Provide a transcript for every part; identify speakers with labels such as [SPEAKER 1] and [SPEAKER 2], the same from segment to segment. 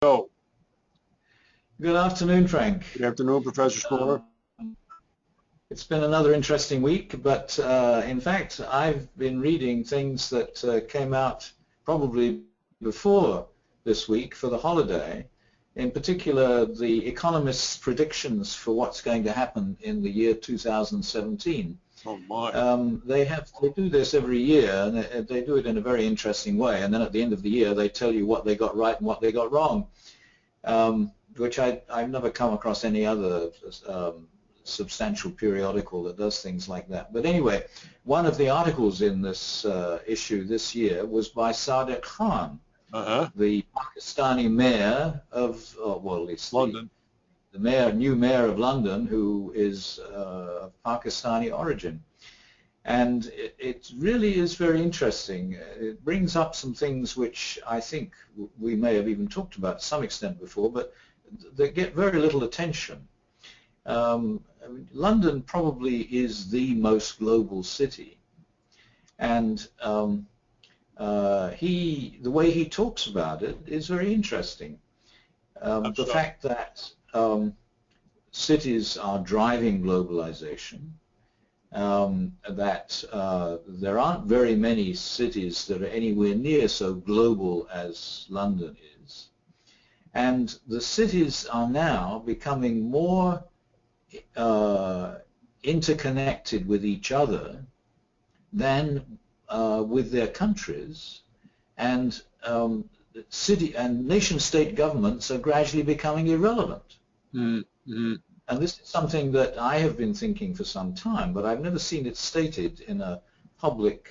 [SPEAKER 1] So,
[SPEAKER 2] Good afternoon, Frank.
[SPEAKER 1] good afternoon, Professor Schmoller.
[SPEAKER 2] It's been another interesting week, but in fact, I've been reading things that came out probably before this week for the holiday. In particular, the economists' predictions for what's going to happen in the year 2017.
[SPEAKER 1] Oh my.
[SPEAKER 2] They do this every year, and they do it in a very interesting way. And then at the end of the year, they tell you what they got right and what they got wrong. Which I've never come across any other substantial periodical that does things like that. But anyway, one of the articles in this issue this year was by Sadiq Khan,
[SPEAKER 1] Uh-huh.
[SPEAKER 2] the Pakistani mayor of, well, at least
[SPEAKER 1] London.
[SPEAKER 2] the new mayor of London, who is of Pakistani origin. And it really is very interesting. It brings up some things which I think we may have even talked about to some extent before, but they get very little attention. I mean, London probably is the most global city, and the way he talks about it is very interesting. The
[SPEAKER 1] So,
[SPEAKER 2] fact that cities are driving globalization, that there aren't very many cities that are anywhere near so global as London is. And the cities are now becoming more interconnected with each other than with their countries, and city and nation-state governments are gradually becoming irrelevant.
[SPEAKER 1] mm-hmm.
[SPEAKER 2] And this is something that I have been thinking for some time, but I've never seen it stated in a public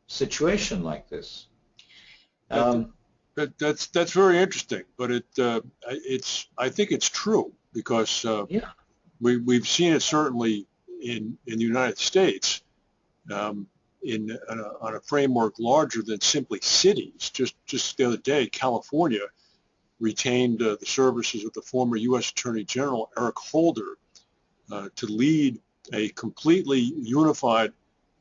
[SPEAKER 2] situation like this.
[SPEAKER 1] That's very interesting, but I think it's true because
[SPEAKER 2] Yeah.
[SPEAKER 1] we've seen it certainly in the United States on a framework larger than simply cities. Just the other day, California retained the services of the former U.S. Attorney General Eric Holder to lead a completely unified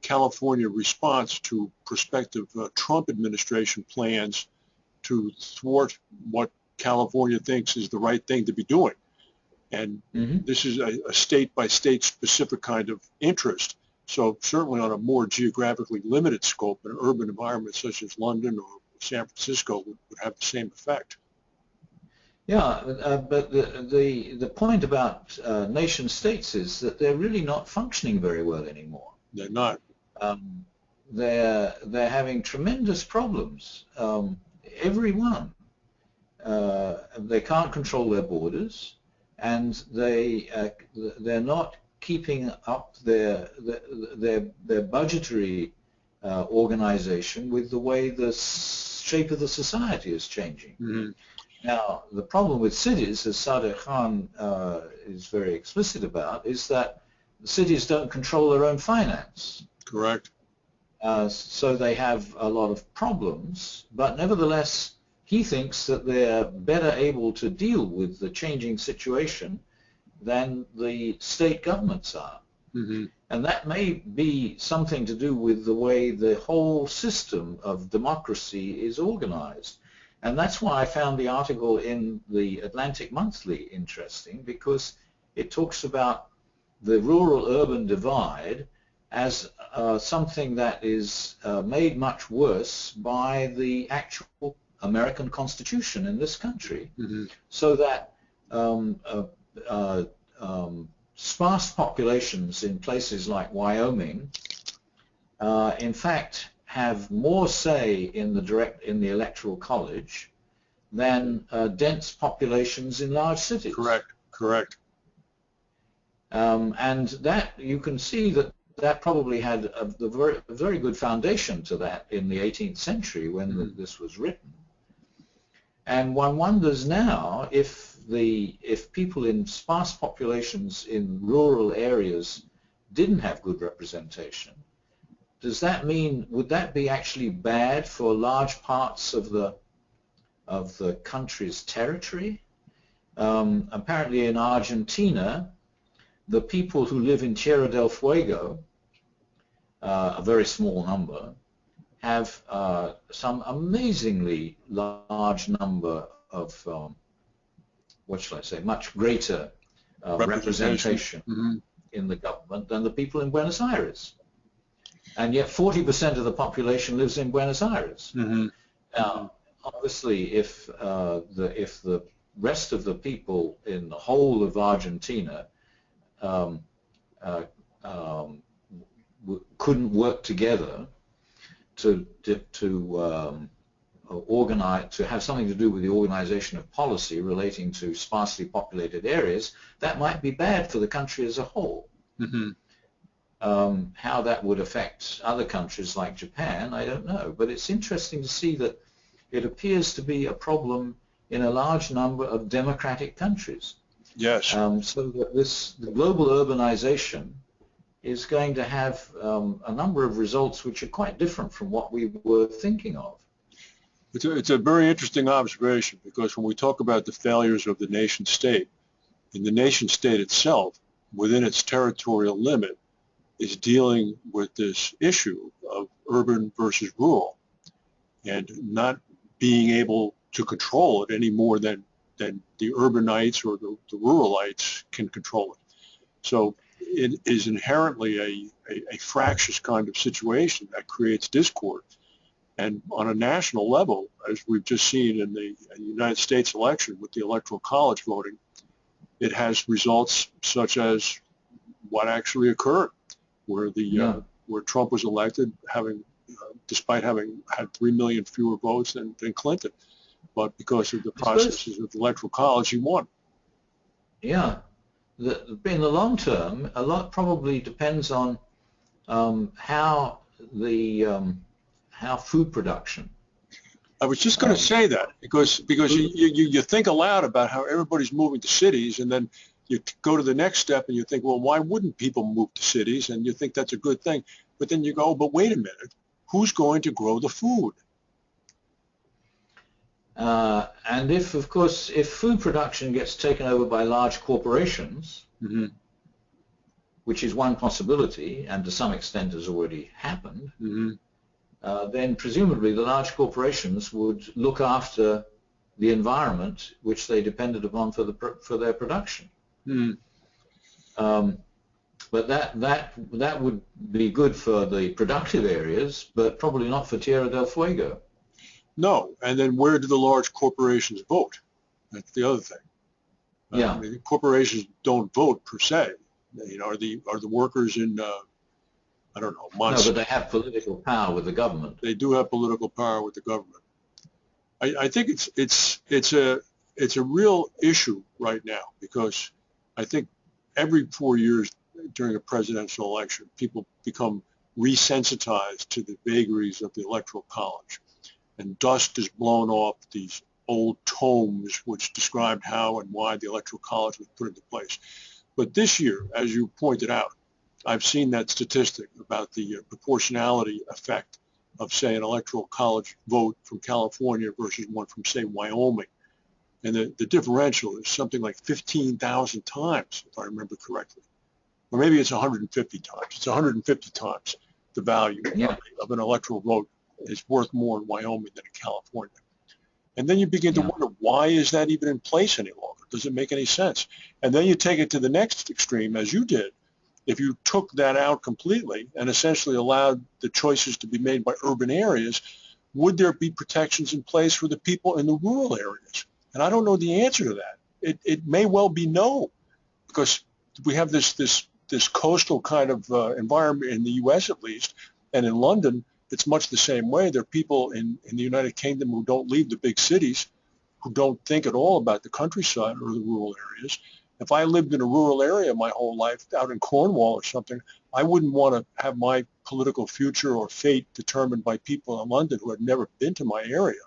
[SPEAKER 1] California response to prospective Trump administration plans to thwart what California thinks is the right thing to be doing. And
[SPEAKER 2] Mm-hmm.
[SPEAKER 1] this is a state-by-state specific kind of interest. So certainly on a more geographically limited scope, an urban environment such as London or San Francisco would have the same effect.
[SPEAKER 2] Yeah, but the point about nation states is that they're really not functioning very well anymore.
[SPEAKER 1] They're not.
[SPEAKER 2] Um, they're having tremendous problems. Everyone. They can't control their borders, and they're not keeping up their budgetary organization with the way the shape of the society is changing.
[SPEAKER 1] Mm-hmm.
[SPEAKER 2] Now, the problem with cities, as Sadiq Khan is very explicit about, is that the cities don't control their own finance.
[SPEAKER 1] Correct.
[SPEAKER 2] So they have a lot of problems, but nevertheless, he thinks that they're better able to deal with the changing situation than the state governments are.
[SPEAKER 1] Mm-hmm.
[SPEAKER 2] And that may be something to do with the way the whole system of democracy is organized. And that's why I found the article in the Atlantic Monthly interesting, because it talks about the rural-urban divide as something that is made much worse by the actual American Constitution in this country,
[SPEAKER 1] Mm-hmm.
[SPEAKER 2] so that sparse populations in places like Wyoming, in fact, have more say in the electoral college than dense populations in large cities.
[SPEAKER 1] Correct.
[SPEAKER 2] And that you can see that probably had a very good foundation to that in the 18th century when
[SPEAKER 1] Mm-hmm.
[SPEAKER 2] this was written. And one wonders now if people in sparse populations in rural areas didn't have good representation. Does that mean, would that be actually bad for large parts of the country's territory? Apparently in Argentina, the people who live in Tierra del Fuego, a very small number, have some amazingly large number of what shall I say, much greater representation in the government than the people in Buenos Aires. And yet 40% of the population lives in Buenos Aires. Now, obviously, if the rest of the people in the whole of Argentina couldn't work together to organize, to have something to do with the organization of policy relating to sparsely populated areas, that might be bad for the country as a whole. How that would affect other countries like Japan, I don't know. But it's interesting to see that it appears to be a problem in a large number of democratic countries.
[SPEAKER 1] Yes.
[SPEAKER 2] So that the global urbanization is going to have a number of results which are quite different from what we were thinking of.
[SPEAKER 1] It's a very interesting observation, because when we talk about the failures of the nation state, and the nation state itself, within its territorial limit, is dealing with this issue of urban versus rural, and not being able to control it any more than the urbanites or the ruralites can control it. So it is inherently a fractious kind of situation that creates discord. And on a national level, as we've just seen in the United States election with the Electoral College voting, it has results such as what actually occurred, where where Trump was elected, despite having had 3 million fewer votes than Clinton, but because of the processes of the Electoral College, he won.
[SPEAKER 2] Yeah, in the long term, a lot probably depends on how food production.
[SPEAKER 1] I was just going to say that, because you think aloud about how everybody's moving to cities, and then you go to the next step and you think, well, why wouldn't people move to cities? And you think that's a good thing. But then you go, but wait a minute, who's going to grow the food?
[SPEAKER 2] And if food production gets taken over by large corporations, which is one possibility, and to some extent has already happened, then presumably the large corporations would look after the environment which they depended upon for their production. But that would be good for the productive areas, but probably not for Tierra del Fuego.
[SPEAKER 1] No, and then where do the large corporations vote? That's the other thing.
[SPEAKER 2] Yeah,
[SPEAKER 1] I mean, corporations don't vote per se. Are the workers in I don't know,
[SPEAKER 2] Monsanto? No, but they have political power with the government.
[SPEAKER 1] They do have political power with the government. I think it's a real issue right now, because I think every 4 years during a presidential election, people become resensitized to the vagaries of the Electoral College, and dust is blown off these old tomes which described how and why the Electoral College was put into place. But this year, as you pointed out, I've seen that statistic about the proportionality effect of, say, an Electoral College vote from California versus one from, say, Wyoming. And the differential is something like 15,000 times, if I remember correctly. Or maybe it's 150 times. It's 150 times the value of an electoral vote is worth more in Wyoming than in California. And then you begin to wonder, why is that even in place any longer? Does it make any sense? And then you take it to the next extreme, as you did. If you took that out completely and essentially allowed the choices to be made by urban areas, would there be protections in place for the people in the rural areas? And I don't know the answer to that. It may well be no, because we have this coastal kind of environment in the U.S. at least, and in London, it's much the same way. There are people in the United Kingdom who don't leave the big cities, who don't think at all about the countryside or the rural areas. If I lived in a rural area my whole life, out in Cornwall or something, I wouldn't want to have my political future or fate determined by people in London who had never been to my area.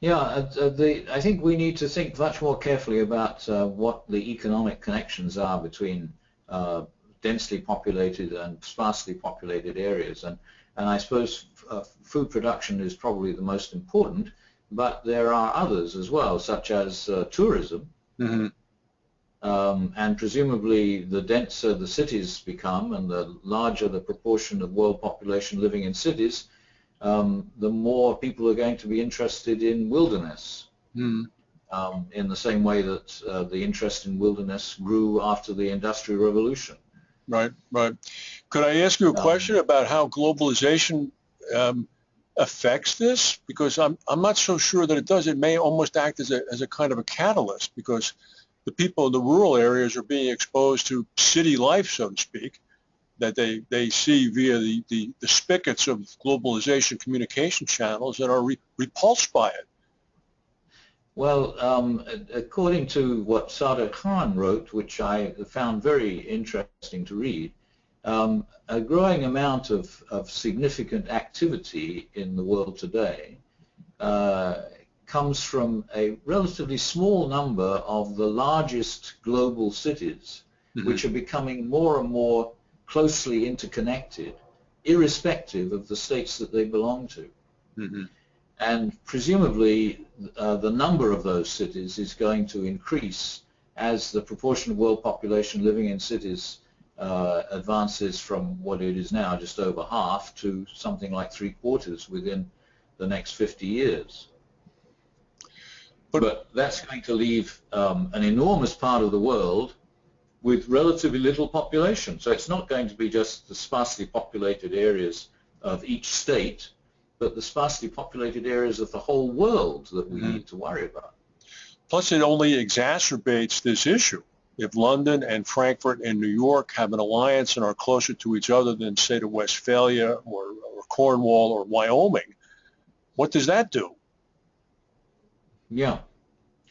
[SPEAKER 2] Yeah, I think we need to think much more carefully about what the economic connections are between densely populated and sparsely populated areas. And I suppose food production is probably the most important, but there are others as well, such as tourism. And presumably the denser the cities become and the larger the proportion of world population living in cities, the more people are going to be interested in wilderness. in the same way that the interest in wilderness grew after the Industrial Revolution.
[SPEAKER 1] Right, right. Could I ask you a question about how globalization affects this? Because I'm not so sure that it does. It may almost act as a kind of a catalyst, because the people in the rural areas are being exposed to city life, so to speak, that they see via the spigots of globalization communication channels, and are repulsed by it.
[SPEAKER 2] Well, according to what Sadiq Khan wrote, which I found very interesting to read, a growing amount of significant activity in the world today comes from a relatively small number of the largest global cities, which are becoming more and more closely interconnected, irrespective of the states that they belong to. And presumably the number of those cities is going to increase as the proportion of world population living in cities advances from what it is now, just over half, to something like 3/4 within the next 50 years. But that's going to leave an enormous part of the world with relatively little population. So it's not going to be just the sparsely populated areas of each state, but the sparsely populated areas of the whole world that we need to worry about.
[SPEAKER 1] Plus, it only exacerbates this issue. If London and Frankfurt and New York have an alliance and are closer to each other than, say, to Westphalia or Cornwall or Wyoming, what does that do?
[SPEAKER 2] Yeah.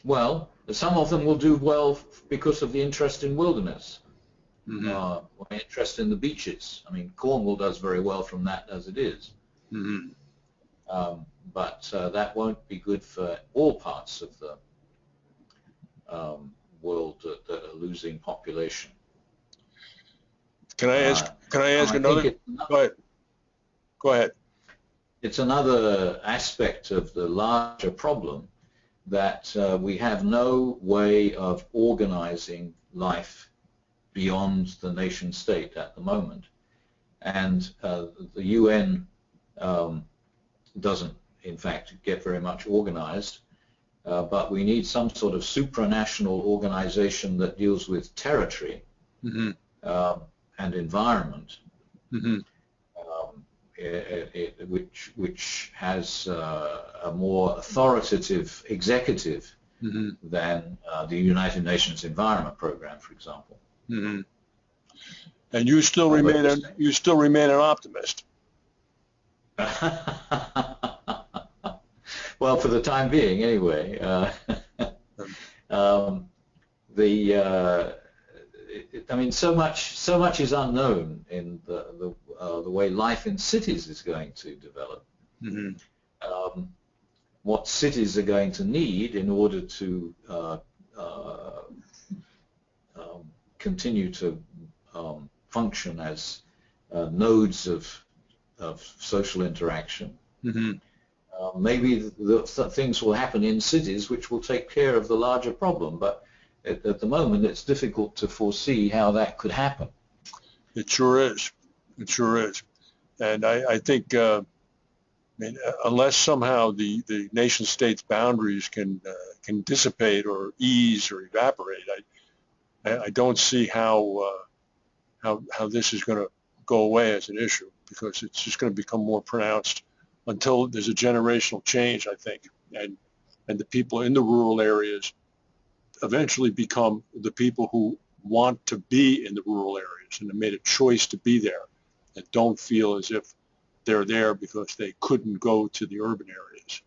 [SPEAKER 2] Well, some of them will do well because of the interest in wilderness, interest in the beaches. I mean, Cornwall does very well from that as it is. But that won't be good for all parts of the world that are losing population.
[SPEAKER 1] Can I ask another? Go ahead.
[SPEAKER 2] It's another aspect of the larger problem that we have no way of organizing life beyond the nation state at the moment, and the UN doesn't, in fact, get very much organized, but we need some sort of supranational organization that deals with territory and environment, which has a more authoritative executive than the United Nations Environment Program, for example.
[SPEAKER 1] And you still remain an optimist.
[SPEAKER 2] Well, for the time being, anyway. I mean, so much is unknown in the way life in cities is going to develop. What cities are going to need in order to continue to function as nodes of social interaction. Maybe things will happen in cities which will take care of the larger problem, but at the moment it's difficult to foresee how that could happen.
[SPEAKER 1] It sure is. It sure is. And I think unless somehow the nation state's boundaries can dissipate or ease or evaporate, I don't see how this is going to go away as an issue, because it's just going to become more pronounced until there's a generational change, I think, and the people in the rural areas eventually become the people who want to be in the rural areas and have made a choice to be there, and don't feel as if they're there because they couldn't go to the urban areas.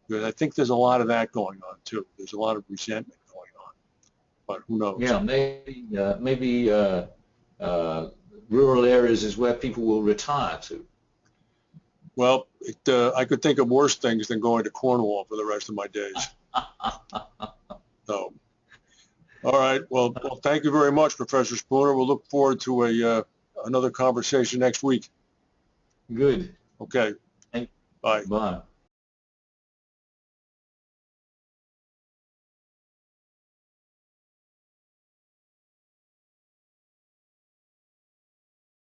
[SPEAKER 1] Because I think there's a lot of that going on too. There's a lot of resentment going on, but who knows?
[SPEAKER 2] Yeah, maybe rural areas is where people will retire to.
[SPEAKER 1] Well, I could think of worse things than going to Cornwall for the rest of my days. So, all right. Well, thank you very much, Professor Spooner. We'll look forward to another conversation next week.
[SPEAKER 2] Good.
[SPEAKER 1] Okay.
[SPEAKER 2] Bye.
[SPEAKER 1] Bye.
[SPEAKER 2] Bye.